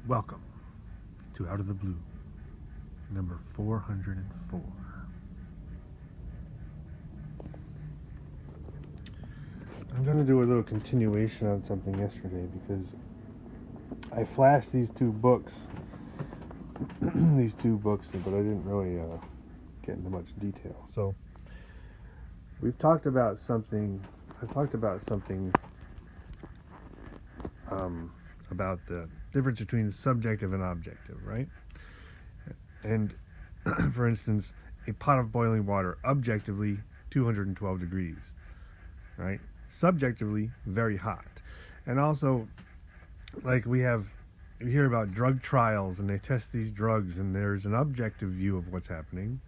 Welcome to Out of the Blue, number 404. I'm going to do a little continuation on something yesterday because I flashed these two books, but I didn't really get into much detail. So we've talked about something. I talked about something about the difference between subjective and objective, right? And for instance, a pot of boiling water, objectively 212 degrees, right? Subjectively, very hot. And also, like you hear about drug trials and they test these drugs and there's an objective view of what's happening.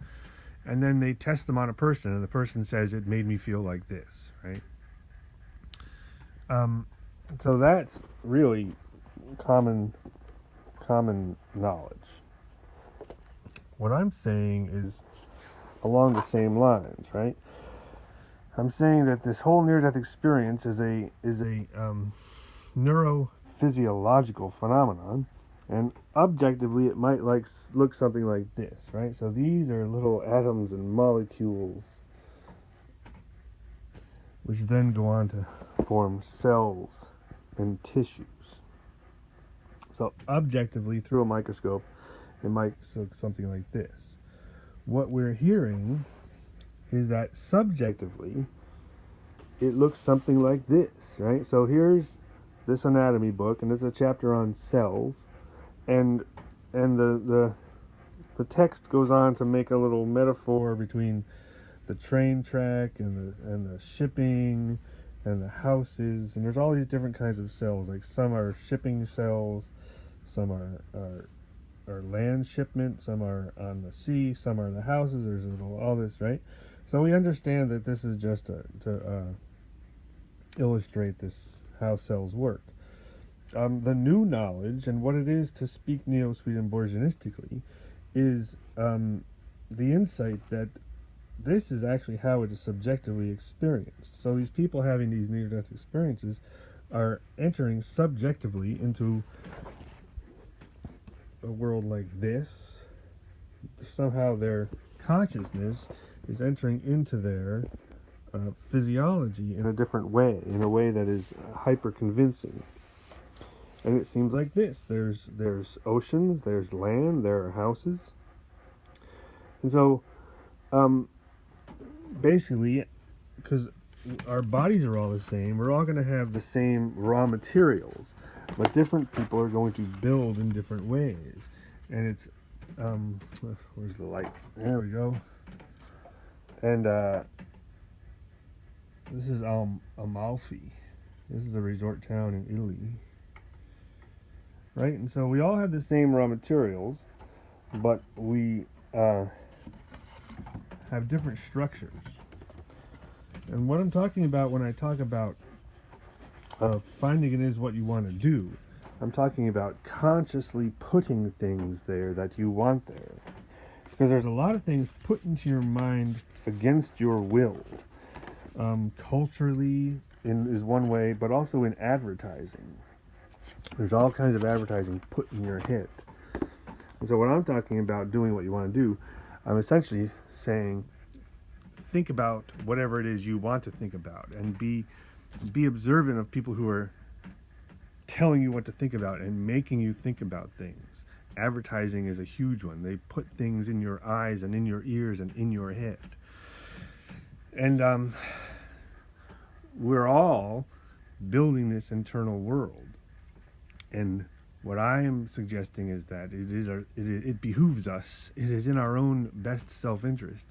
And then they test them on a person and the person says, it made me feel like this, right? So that's really common knowledge. What I'm saying is along the same lines, right? I'm saying that this whole near-death experience is a neurophysiological phenomenon, and objectively it might look something like this, right? So these are little atoms and molecules, which then go on to form cells and tissues. So objectively, through a microscope, it might look something like this. What we're hearing is that subjectively, it looks something like this, right? So here's this anatomy book, and there's a chapter on cells, and the text goes on to make a little metaphor between the train track and the shipping and the houses, and there's all these different kinds of cells. Like some are shipping cells, some are land shipment, some are on the sea, some are the houses. There's all this, right? So we understand that this is just to illustrate this how cells work. The new knowledge and what it is to speak Neo-Swedenborgianistically is the insight that this is actually how it is subjectively experienced. So these people having these near-death experiences are entering subjectively into a world like this. Somehow their consciousness is entering into their physiology in a different way, in a way that is hyper convincing. And it seems like this. There's oceans, there's land, there are houses. And so basically, because our bodies are all the same, we're all going to have the same raw materials, but different people are going to build in different ways. And it's where's the light? There we go. And this is Amalfi. This is a resort town in Italy, right? And so we all have the same raw materials, but we have different structures. And what I'm talking about when I talk about finding it is what you want to do, I'm talking about consciously putting things there that you want there. Because there's a lot of things put into your mind against your will. Culturally is one way, but also in advertising. There's all kinds of advertising put in your head. And so when I'm talking about doing what you want to do, I'm essentially saying think about whatever it is you want to think about and be observant of people who are telling you what to think about and making you think about things. Advertising is a huge one. They put things in your eyes and in your ears and in your head. And we're all building this internal world. And what I am suggesting is that it behooves us, it is in our own best self-interest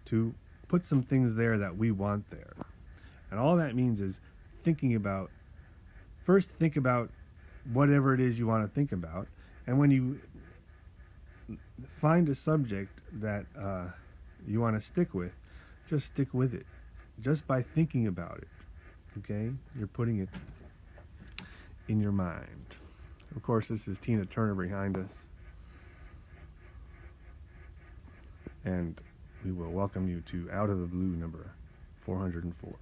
to put some things there that we want there. And all that means is first think about whatever it is you want to think about. And when you find a subject that you want to stick with, just stick with it. Just by thinking about it, okay? You're putting it in your mind. Of course, this is Tina Turner behind us. And we will welcome you to Out of the Blue number 404.